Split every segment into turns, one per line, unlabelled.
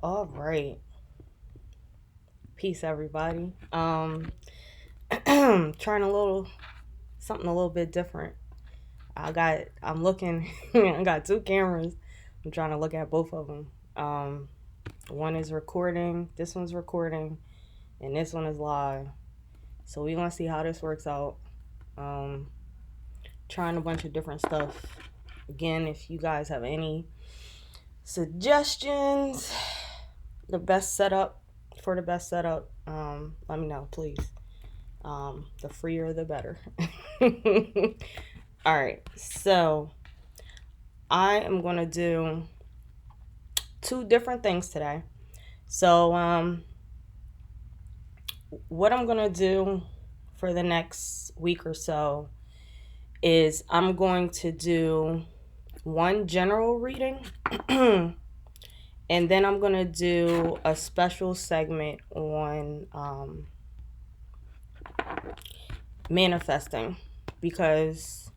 All right. Peace, everybody. Trying a little something a little bit different. I'm looking. I got two cameras. I'm trying to look at both of them. One is recording. This one's recording, and this one is live. So we're gonna see how this works out. Um, Trying a bunch of different stuff. Again, if you guys have any suggestions, the best setup, let me know, please. The freer, the better. All right, so I am gonna do two different things today. So, what I'm gonna do for the next week or so is I'm going to do one general reading, and then I'm gonna do a special segment on manifesting because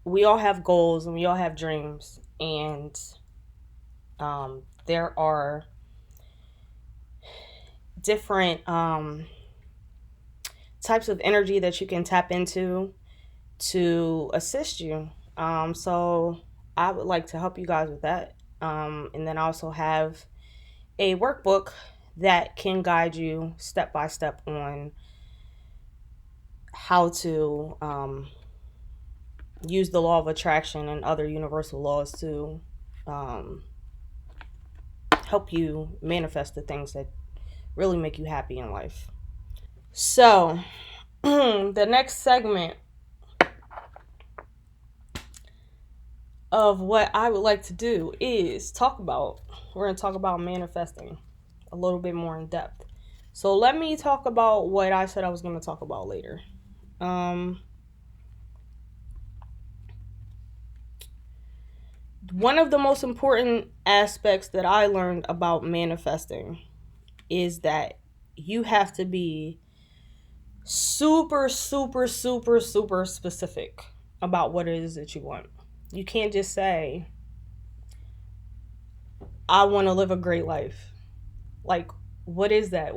we all have goals and we all have dreams, and there are different types of energy that you can tap into to assist you. So I would like to help you guys with that. And then I also have a workbook that can guide you step by step on how to use the law of attraction and other universal laws to um, help you manifest the things that really make you happy in life. So, the next segment of what I would like to do is we're going to talk about manifesting a little bit more in depth. So, let me talk about what I said I was going to talk about later. One of the most important aspects that I learned about manifesting is that you have to be super, super, super, super specific about what it is that you want. You can't just say, I want to live a great life. Like, what is that?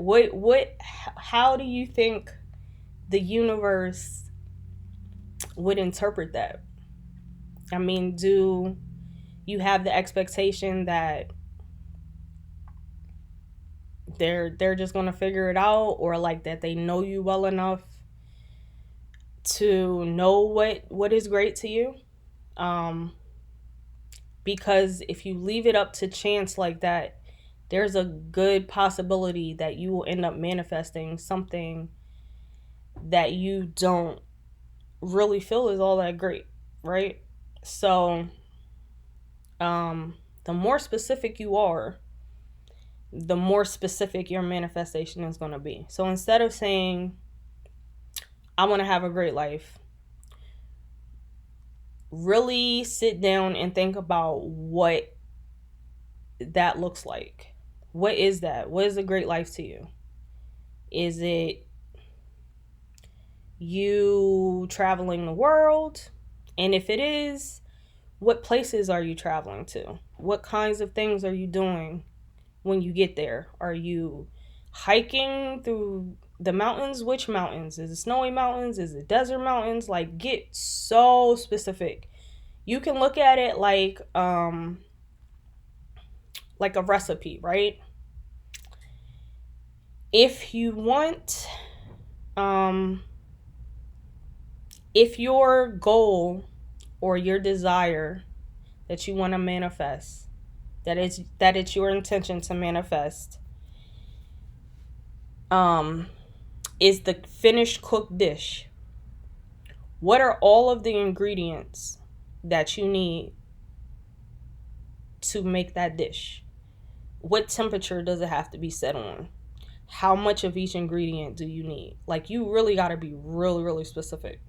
How do you think the universe would interpret that? I mean, do you have the expectation that they're just going to figure it out, or like that they know you well enough to know what is great to you? Um because if you leave it up to chance like that, there's a good possibility that you will end up manifesting something that you don't really feel is all that great, right? So, the more specific you are, the more specific your manifestation is going to be. So instead of saying, I want to have a great life, really sit down and think about what that looks like. What is that? What is a great life to you? Is it you traveling the world? And if it is, what places are you traveling to? What kinds of things are you doing when you get there? Are you hiking through the mountains? Which mountains? Is it snowy mountains? Is it desert mountains? Like, get so specific. You can look at it like a recipe, right? If you want if your goal or your desire that you want to manifest, that it's your intention to manifest, um is the finished cooked dish. What are all of the ingredients that you need to make that dish? What temperature does it have to be set on? How much of each ingredient do you need? Like, you really got to be really, really specific.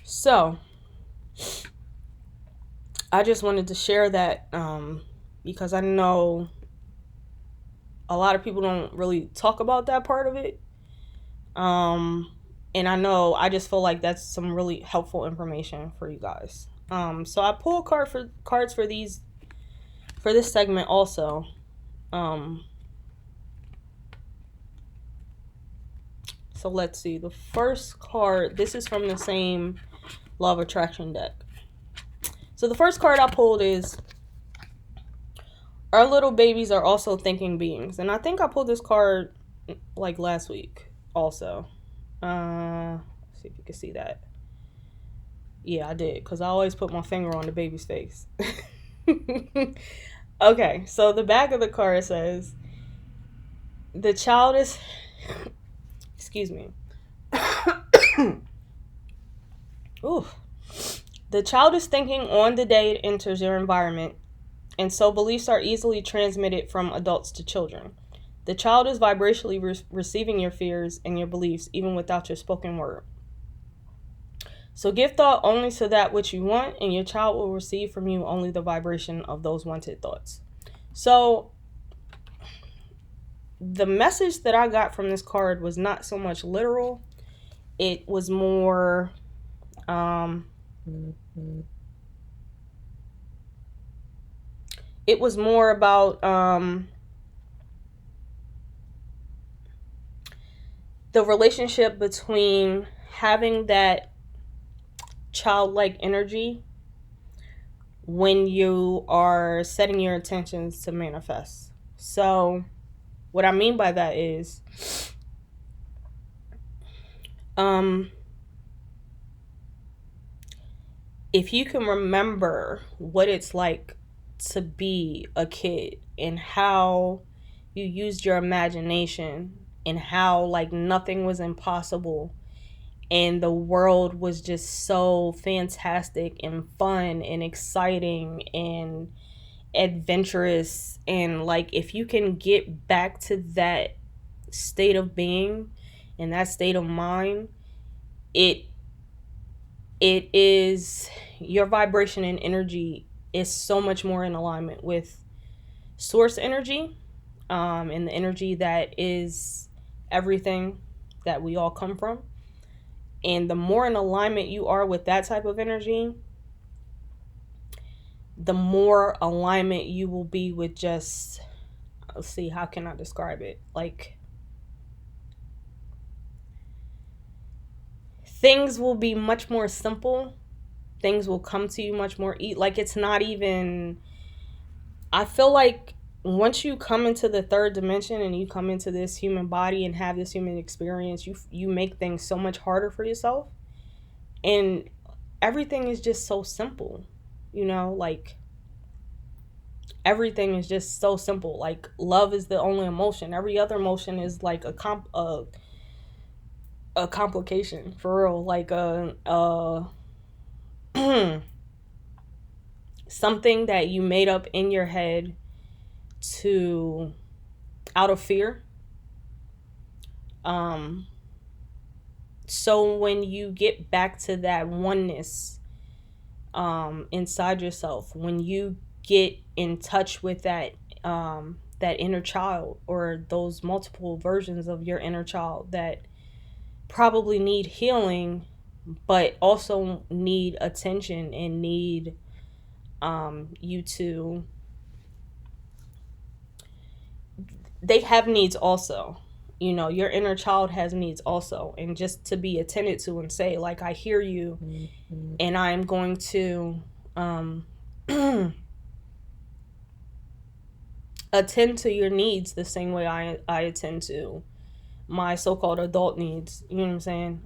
So, I just wanted to share that because I know a lot of people don't really talk about that part of it. And I just feel like that's some really helpful information for you guys. So I pull cards for these for this segment also, so let's see. The first card, this is from the same Law of Attraction deck. So the first card I pulled is our little babies are also thinking beings. And I think I pulled this card like last week also. Let's see if you can see that. Yeah, I did, because I always put my finger on the baby's face. Okay, so the back of the card says, the child is, excuse me. Ooh. The child is thinking on the day it enters your environment, and so beliefs are easily transmitted from adults to children. The child is vibrationally receiving your fears and your beliefs even without your spoken word. So give thought only to that which you want, and your child will receive from you only the vibration of those wanted thoughts. So the message that I got from this card was not so much literal. It was more about the relationship between having that childlike energy when you are setting your intentions to manifest. So what I mean by that is if you can remember what it's like to be a kid and how you used your imagination and how like nothing was impossible and the world was just so fantastic and fun and exciting and adventurous, and like if you can get back to that state of being and that state of mind, it is, your vibration and energy is so much more in alignment with source energy, and the energy that is everything that we all come from. And the more in alignment you are with that type of energy, the more alignment you will be with just, let's see, how can I describe it? Like, things will be much more simple. Things will come to you much more like it's not even, I feel like once you come into the third dimension and you come into this human body and have this human experience, you make things so much harder for yourself. And everything is just so simple, like everything is just so simple. Like love is the only emotion. Every other emotion is like a complication, for real. Like something that you made up in your head to, out of fear. So when you get back to that oneness inside yourself, when you get in touch with that inner child, or those multiple versions of your inner child that probably need healing but also need attention and need you to, they have needs also. Your inner child has needs also, and just to be attended to and say, like, I hear you, and I'm going to attend to your needs the same way I attend to my so-called adult needs. You know what I'm saying?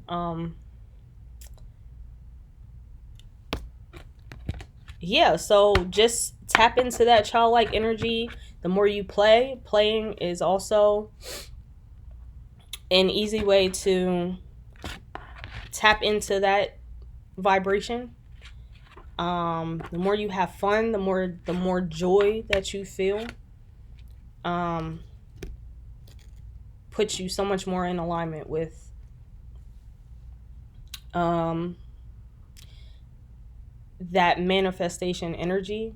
Yeah, so just tap into that childlike energy. The more you playing is also an easy way to tap into that vibration. The more you have fun, the more joy that you feel, puts you so much more in alignment with that manifestation energy.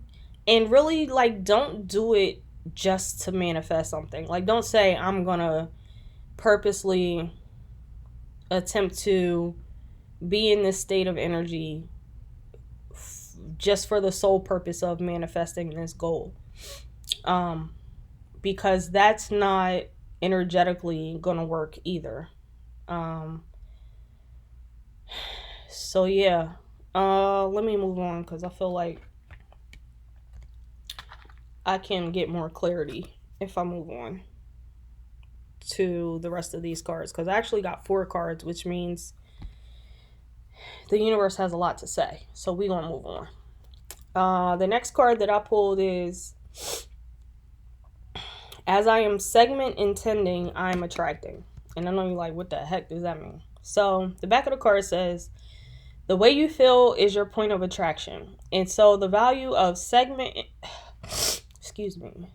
And really, like, don't do it just to manifest something. Like, don't say I'm gonna purposely attempt to be in this state of energy just for the sole purpose of manifesting this goal. Because that's not energetically gonna work either. Um, so yeah, let me move on because I feel like I can get more clarity if I move on to the rest of these cards, because I actually got 4 cards, which means the universe has a lot to say. So we're gonna move on. The next card that I pulled is, as I am segment intending, I'm attracting. And I know you're like, what the heck does that mean? So the back of the card says, the way you feel is your point of attraction. And so the value of segment, excuse me.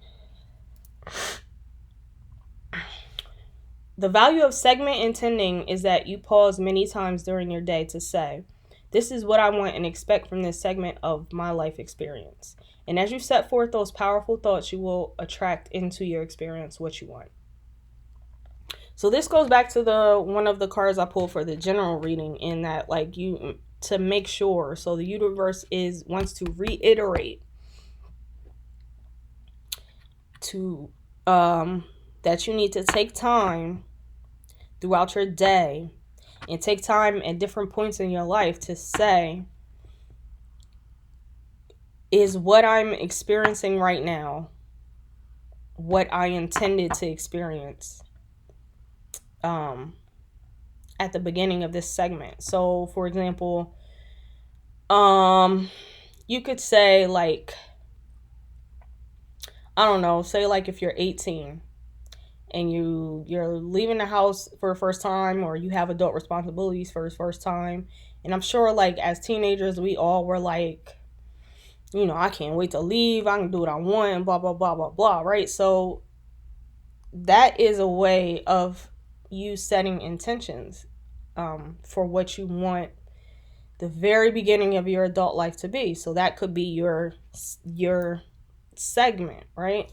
The value of segment intending is that you pause many times during your day to say, this is what I want and expect from this segment of my life experience. And as you set forth those powerful thoughts, you will attract into your experience what you want. So this goes back to the one of the cards I pulled for the general reading, in that, like, you to make sure. So the universe wants to reiterate to that you need to take time throughout your day and take time at different points in your life to say, is what I'm experiencing right now what I intended to experience at the beginning of this segment? So for example, you could say, like, I don't know, say like if you're 18 and you're leaving the house for the first time, or you have adult responsibilities for the first time. And I'm sure, like, as teenagers, we all were like, I can't wait to leave. I can do what I want, and blah, blah, blah, blah, blah, right? So that is a way of you setting intentions for what you want the very beginning of your adult life to be. So that could be your segment, right?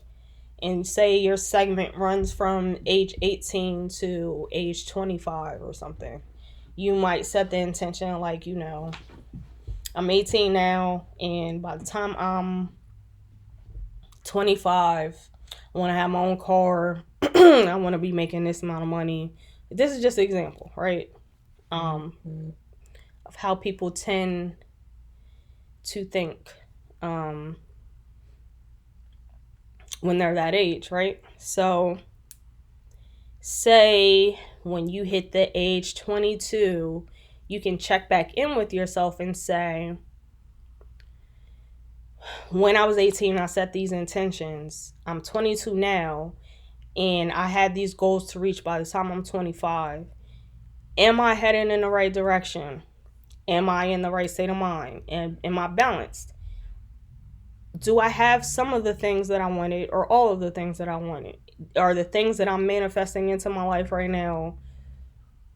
And say your segment runs from age 18 to age 25 or something. You might set the intention, like, I'm 18 now, and by the time I'm 25, I want to have my own car. I want to be making this amount of money. This is just an example, right? Of how people tend to think when they're that age, right? So say when you hit the age 22, you can check back in with yourself and say, when I was 18, I set these intentions. I'm 22 now, and I had these goals to reach by the time I'm 25. Am I heading in the right direction? Am I in the right state of mind? And am I balanced? Do I have some of the things that I wanted, or all of the things that I wanted? Are the things that I'm manifesting into my life right now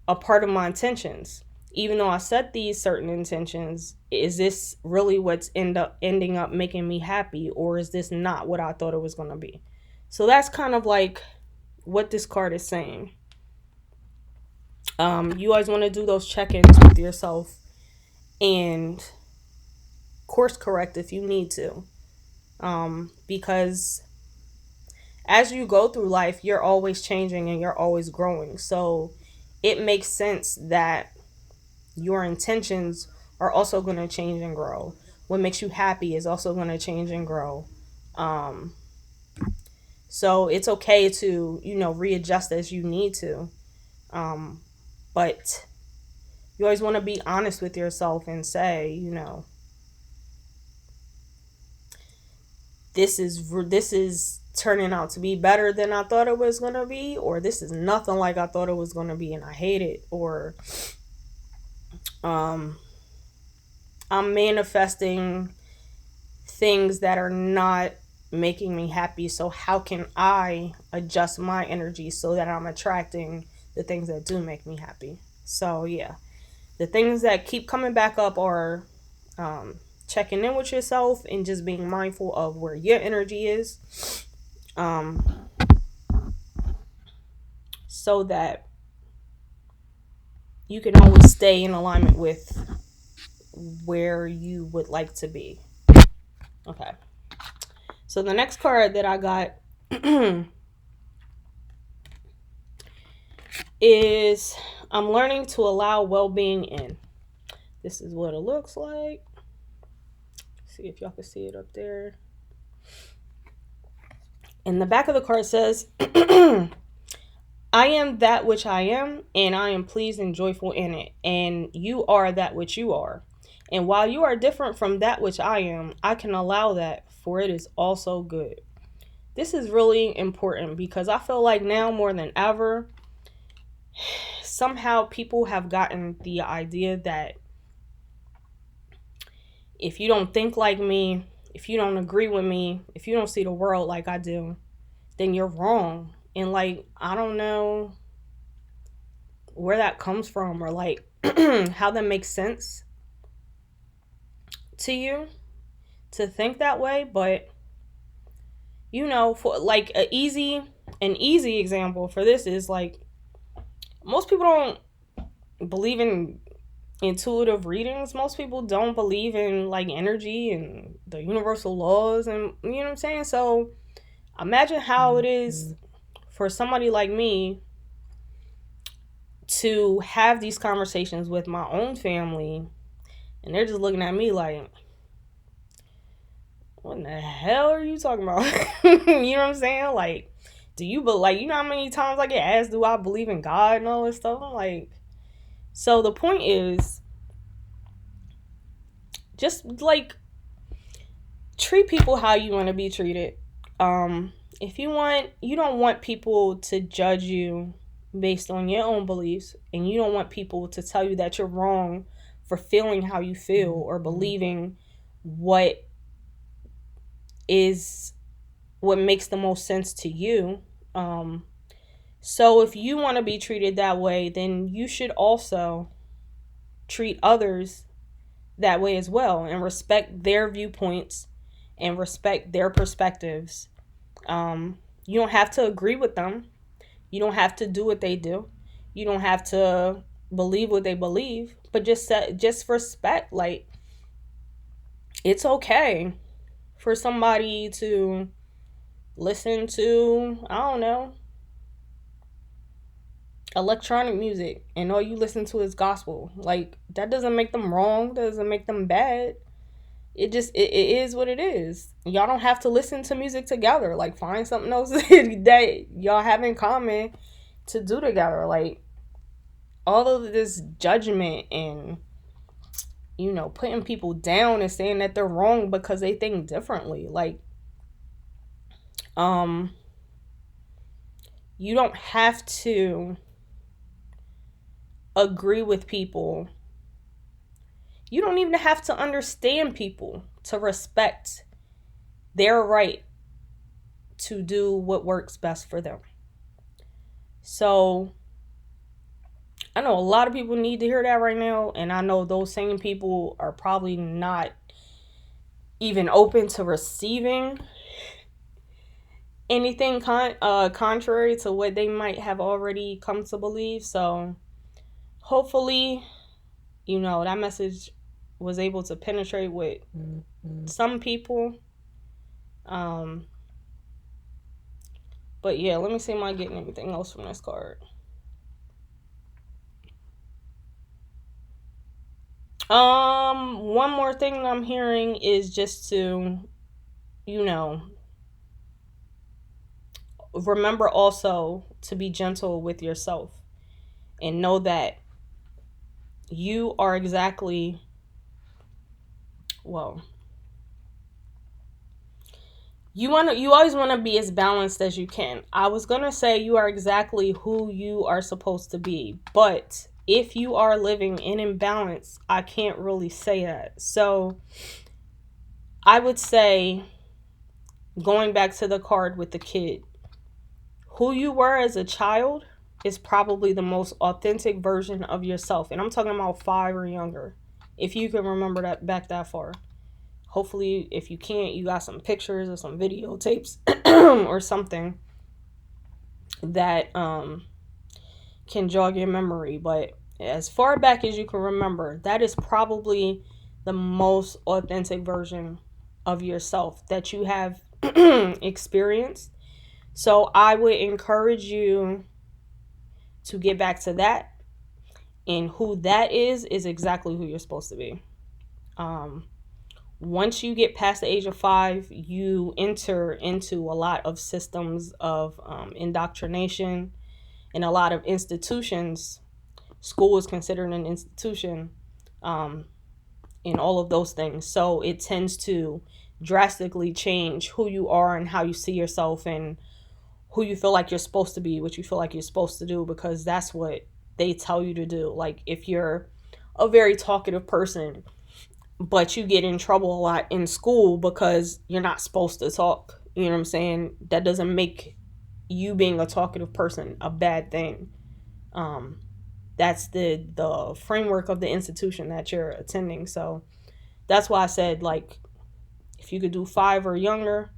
a part of my intentions? Even though I set these certain intentions, is this really what's ending up making me happy, or is this not what I thought it was going to be? So that's kind of like what this card is saying. You always want to do those check-ins with yourself and course correct if you need to. Because as you go through life, you're always changing and you're always growing. So it makes sense that your intentions are also going to change and grow. What makes you happy is also going to change and grow. So it's okay to, readjust as you need to. But you always want to be honest with yourself and say, this is turning out to be better than I thought it was going to be, or this is nothing like I thought it was going to be and I hate it, or I'm manifesting things that are not making me happy. So how can I adjust my energy so that I'm attracting the things that do make me happy? So yeah, the things that keep coming back up are checking in with yourself and just being mindful of where your energy is, so that you can always stay in alignment with where you would like to be. Okay. So the next card that I got is I'm learning to allow well-being in. This is what it looks like. See if y'all can see it up there. And the back of the card says, I am that which I am, and I am pleased and joyful in it. And you are that which you are. And while you are different from that which I am, I can allow that, for it is also good. This is really important because I feel like now more than ever, somehow people have gotten the idea that if you don't think like me, if you don't agree with me, if you don't see the world like I do, then you're wrong. And like, I don't know where that comes from, or like how that makes sense to you to think that way. But you know, for like an easy example for this is like, most people don't believe in intuitive readings. Most people don't believe in like energy and the universal laws, and you know what I'm saying. So imagine how it is for somebody like me to have these conversations with my own family, and they're just looking at me like, what in the hell are you talking about? You know what I'm saying? Like, do you like, you know how many times I get asked, do I believe in God and all this stuff? I'm like, so the point is, just like, treat people how you want to be treated. If you don't want people to judge you based on your own beliefs, and you don't want people to tell you that you're wrong for feeling how you feel or believing what makes the most sense to you. So if you want to be treated that way, then you should also treat others that way as well, and respect their viewpoints and respect their perspectives. You don't have to agree with them. You don't have to do what they do. You don't have to believe what they believe, but just respect. Like, it's okay for somebody to listen to, I don't know, electronic music, and all you listen to is gospel. Like, that doesn't make them wrong, doesn't make them bad. It is what it is. Y'all don't have to listen to music together. Like, find something else that y'all have in common to do together. Like, all of this judgment and, you know, putting people down and saying that they're wrong because they think differently. Like, you don't have to agree with people. You don't even have to understand people to respect their right to do what works best for them. So I know a lot of people need to hear that right now, and I know those same people are probably not even open to receiving anything contrary to what they might have already come to believe. So hopefully, you know, that message was able to penetrate with some people. But yeah, let me see, am I getting anything else from this card? One more thing that I'm hearing is just to, you know, remember also to be gentle with yourself, and know that you are exactly, well, you always want to be as balanced as you can. I was going to say you are exactly who you are supposed to be, but if you are living in imbalance, I can't really say that. So I would say, going back to the card with the kid, who you were as a child is probably the most authentic version of yourself. And I'm talking about 5 or younger, if you can remember that back that far. Hopefully, if you can't, you got some pictures or some videotapes or something that can jog your memory. But as far back as you can remember, that is probably the most authentic version of yourself that you have experienced. So I would encourage you to get back to that. And who that is exactly who you're supposed to be. Once you get past the age of 5, you enter into a lot of systems of indoctrination and a lot of institutions. School is considered an institution, and all of those things. So it tends to drastically change who you are and how you see yourself and who you feel like you're supposed to be, what you feel like you're supposed to do, because that's what they tell you to do. Like if you're a very talkative person, but you get in trouble a lot in school because you're not supposed to talk, you know what I'm saying? That doesn't make you being a talkative person a bad thing. That's the framework of the institution that you're attending. So that's why I said, like, if you could do 5 or younger,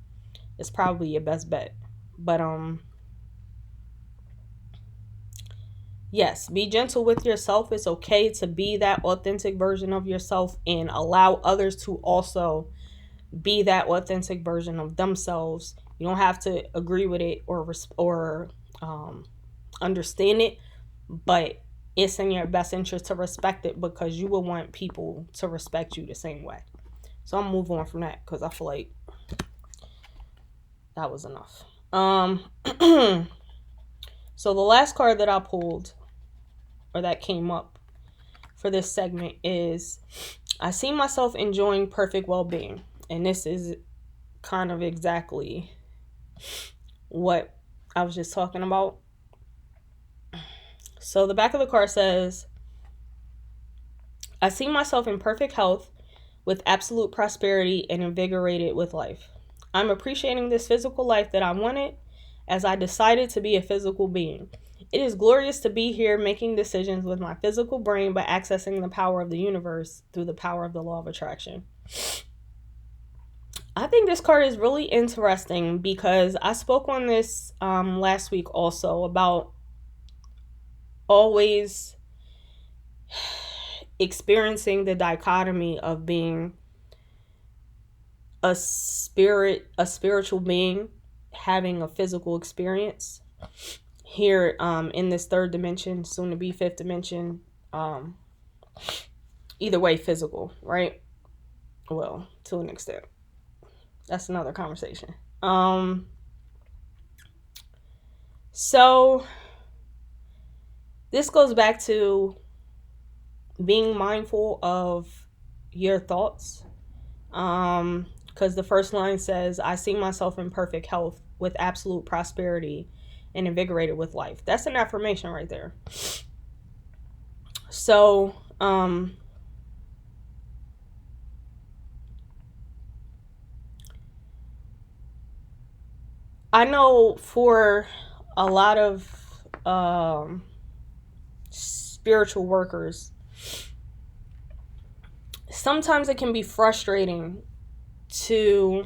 it's probably your best bet. But yes, be gentle with yourself. It's okay to be that authentic version of yourself and allow others to also be that authentic version of themselves. You don't have to agree with it or understand it, but it's in your best interest to respect it, because you will want people to respect you the same way. So I'm move on from that because I feel like that was enough. So the last card that I pulled, or that came up for this segment, is I see myself enjoying perfect well-being. And this is kind of exactly what I was just talking about. So the back of the card says, I see myself in perfect health with absolute prosperity and invigorated with life. I'm appreciating this physical life that I wanted as I decided to be a physical being. It is glorious to be here making decisions with my physical brain by accessing the power of the universe through the power of the law of attraction. I think this card is really interesting because I spoke on this last week also about always experiencing the dichotomy of being a spiritual being having a physical experience here in this third dimension, soon to be fifth dimension. Either way, physical, right? Well, to an extent. That's another conversation. So this goes back to being mindful of your thoughts. Because the first line says, I see myself in perfect health with absolute prosperity and invigorated with life. That's an affirmation right there. So, I know for a lot of spiritual workers, sometimes it can be frustrating to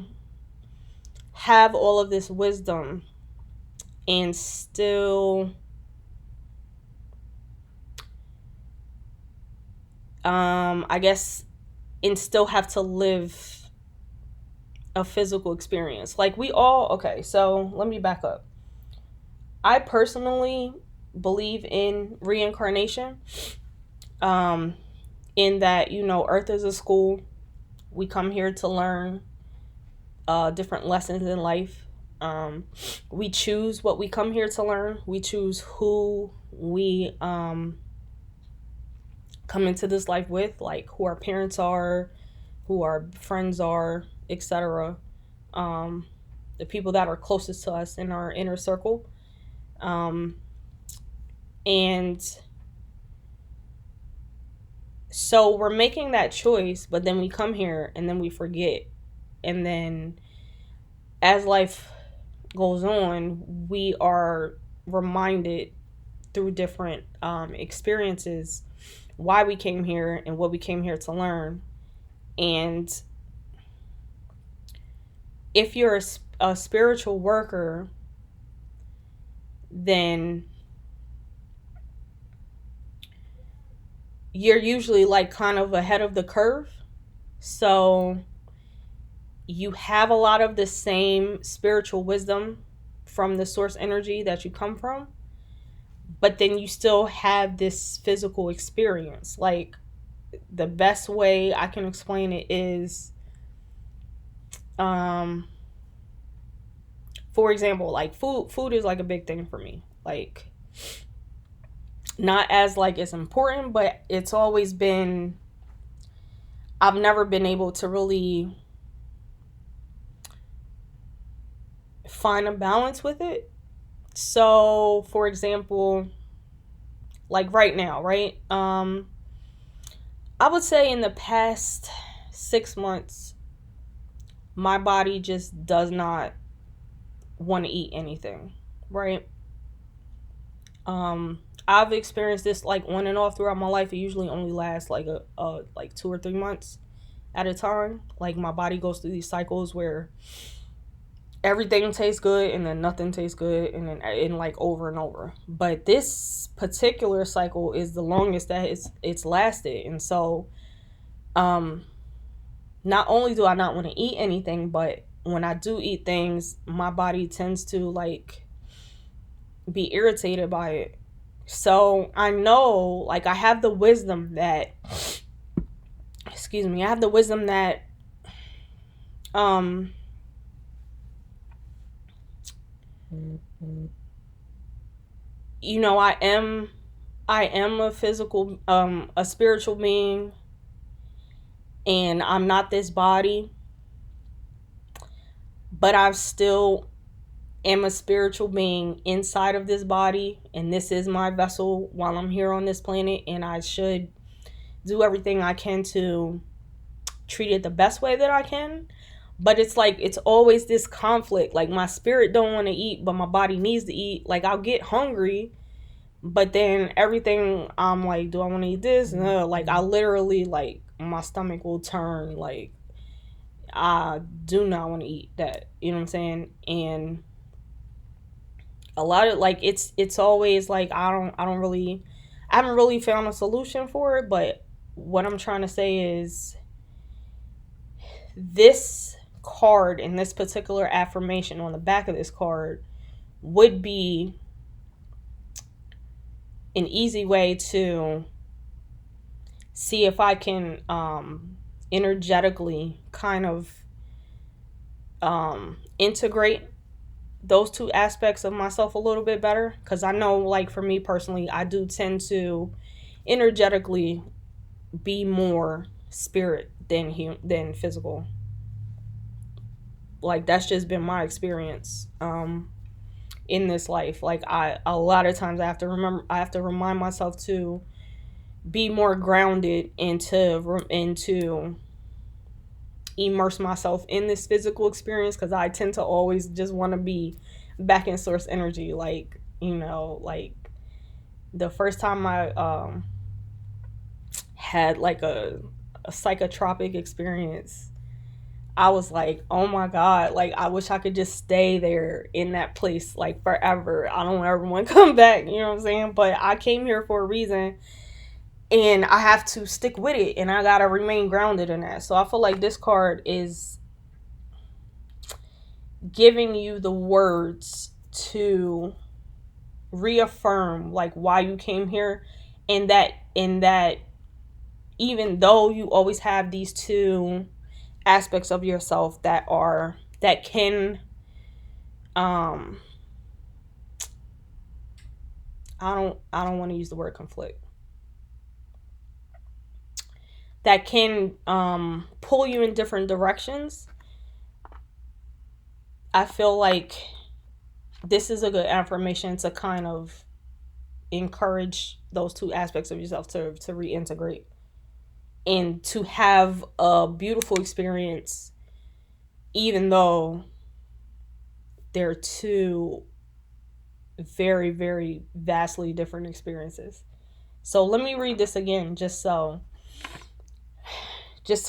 have all of this wisdom and still I guess and still have to live a physical experience. Like we all, okay, so let me back up. I personally believe in reincarnation. In that, you know, Earth is a school. We come here to learn different lessons in life. We choose what we come here to learn. We choose who we come into this life with, like who our parents are, who our friends are, etc. The people that are closest to us in our inner circle. And so we're making that choice, but then we come here and then we forget. And then as life goes on, we are reminded through different experiences why we came here and what we came here to learn. And if you're a spiritual worker, then you're usually like kind of ahead of the curve. So you have a lot of the same spiritual wisdom from the source energy that you come from, but then you still have this physical experience. Like, the best way I can explain it is, um for example, like food is like a big thing for me. Like, not as like it's important, but it's always been, I've never been able to really find a balance with it. So, for example, like right now, right? I would say in the past 6 months, my body just does not want to eat anything, right? I've experienced this like on and off throughout my life. It usually only lasts like a like 2 or 3 months at a time. Like, my body goes through these cycles where everything tastes good and then nothing tastes good, and then like over and over. But this particular cycle is the longest that it's lasted. And so, um not only do I not want to eat anything, but when I do eat things, my body tends to like be irritated by it. So I know, like, I have the wisdom that, excuse me, I have the wisdom that, um you know, I am a physical, a spiritual being, and I'm not this body, but I still am a spiritual being inside of this body, and this is my vessel while I'm here on this planet, and I should do everything I can to treat it the best way that I can. But it's like, it's always this conflict. Like, my spirit don't want to eat, but my body needs to eat. Like, I'll get hungry, but then everything, I'm like, do I want to eat this? No. Like, I literally, like, my stomach will turn. Like, I do not want to eat that. You know what I'm saying? And a lot of, like, it's always like, I haven't really found a solution for it. But what I'm trying to say is, this card and this particular affirmation on the back of this card would be an easy way to see if I can, energetically kind of, integrate those two aspects of myself a little bit better. Because I know, like, for me personally, I do tend to energetically be more spirit than physical. Like, that's just been my experience, in this life. Like, a lot of times I have to remind myself to be more grounded and to immerse myself in this physical experience, because I tend to always just want to be back in source energy. Like, like, the first time I had like a psychotropic experience, I was like, oh my God, like, I wish I could just stay there in that place like forever. I don't ever want to come back, you know what I'm saying? But I came here for a reason, and I have to stick with it, and I gotta remain grounded in that. So I feel like this card is giving you the words to reaffirm like why you came here, and that even though you always have these two aspects of yourself that can, um I don't want to use the word conflict, that can pull you in different directions. I feel like this is a good affirmation to kind of encourage those two aspects of yourself to reintegrate and to have a beautiful experience, even though they're two very, very vastly different experiences. So let me read this again, just to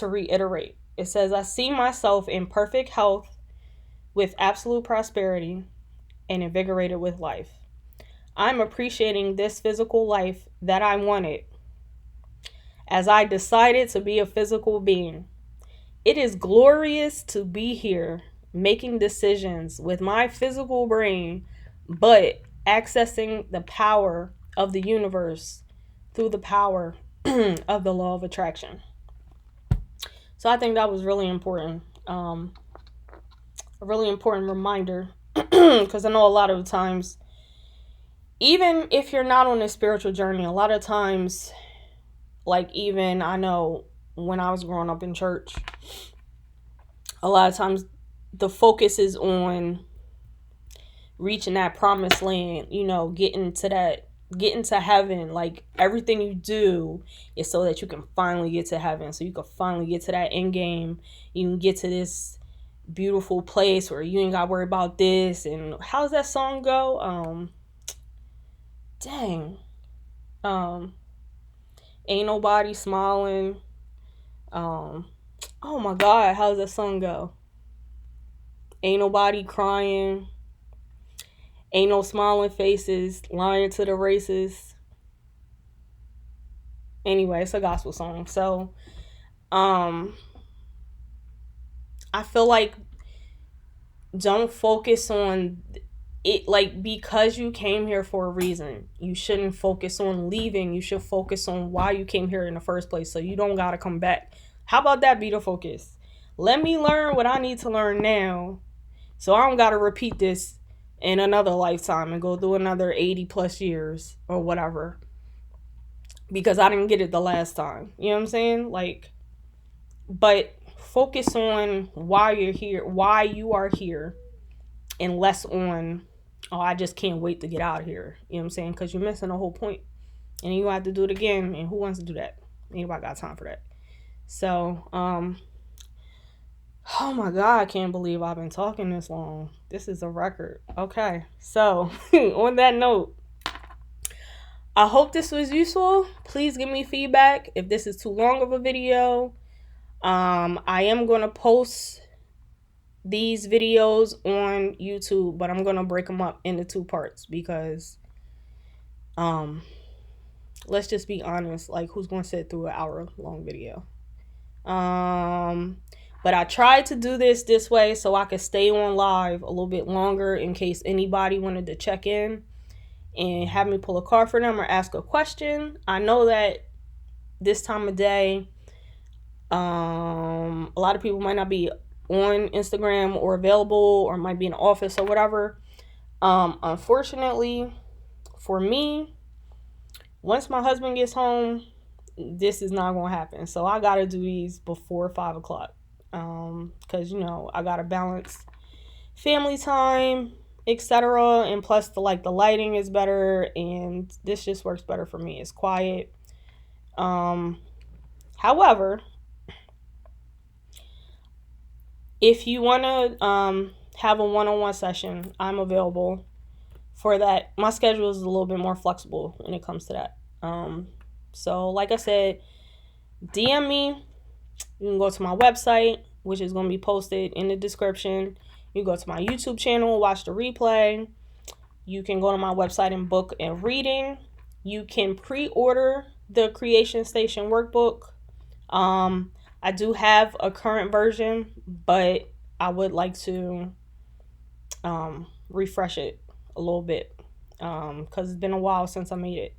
reiterate. It says, I see myself in perfect health, with absolute prosperity, and invigorated with life. I'm appreciating this physical life that I wanted, as I decided to be a physical being. It is glorious to be here making decisions with my physical brain, but accessing the power of the universe through the power of the law of attraction. So I think that was really important. A really important reminder, because I know a lot of times, even if you're not on a spiritual journey, a lot of times, like even I know when I was growing up in church, a lot of times the focus is on reaching that promised land, getting to heaven. Like everything you do is so that you can finally get to heaven, so you can finally get to that end game. You can get to this beautiful place where you ain't got to worry about this. And how's that song go? Dang. Ain't nobody smiling. Oh my God, how's that song go? Ain't nobody crying. Ain't no smiling faces, lying to the racists. Anyway, it's a gospel song. So, I feel like don't focus on it, like, because you came here for a reason. You shouldn't focus on leaving. You should focus on why you came here in the first place, so you don't gotta come back. How about that be the focus? Let me learn what I need to learn now, so I don't gotta repeat this in another lifetime and go through another 80 plus years or whatever, because I didn't get it the last time. You know what I'm saying? Like, but focus on why you're here, why you are here, and less on, oh, I just can't wait to get out of here. You know what I'm saying? Because you're missing the whole point. And you have to do it again. And who wants to do that? Anybody got time for that? So, oh my God, I can't believe I've been talking this long. This is a record. Okay. So, on that note, I hope this was useful. Please give me feedback if this is too long of a video. I am going to post these videos on YouTube, but I'm going to break them up into 2 parts because let's just be honest, like, who's going to sit through an hour-long video? But I tried to do this way so I could stay on live a little bit longer in case anybody wanted to check in and have me pull a card for them or ask a question. I know that this time of day, a lot of people might not be on Instagram or available, or might be in the office or whatever. Unfortunately for me, once my husband gets home, this is not going to happen. So I got to do these before 5 o'clock. Because, I got to balance family time, etc. And plus the lighting is better, and this just works better for me. It's quiet. However, if you want to have a one-on-one session, I'm available for that. My schedule is a little bit more flexible when it comes to that. So like I said, DM me. You can go to my website, which is going to be posted in the description. You go to my YouTube channel, watch the replay. You can go to my website and book a reading. You can pre-order the Creation Station workbook. I do have a current version, but I would like to refresh it a little bit because it's been a while since I made it.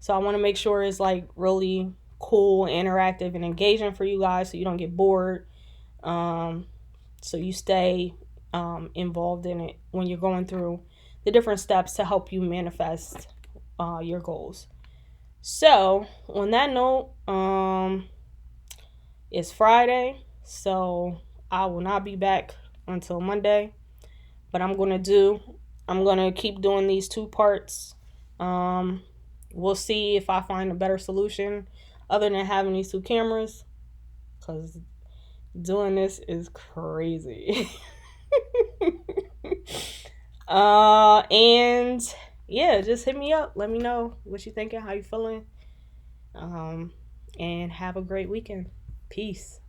So I want to make sure it's like really cool, interactive, and engaging for you guys, so you don't get bored. So you stay involved in it when you're going through the different steps to help you manifest your goals. So on that note, it's Friday, so I will not be back until Monday. But I'm gonna keep doing these 2 parts. We'll see if I find a better solution other than having these 2 cameras, because doing this is crazy. And yeah, just hit me up. Let me know what you thinking, how you feeling. And have a great weekend. Peace.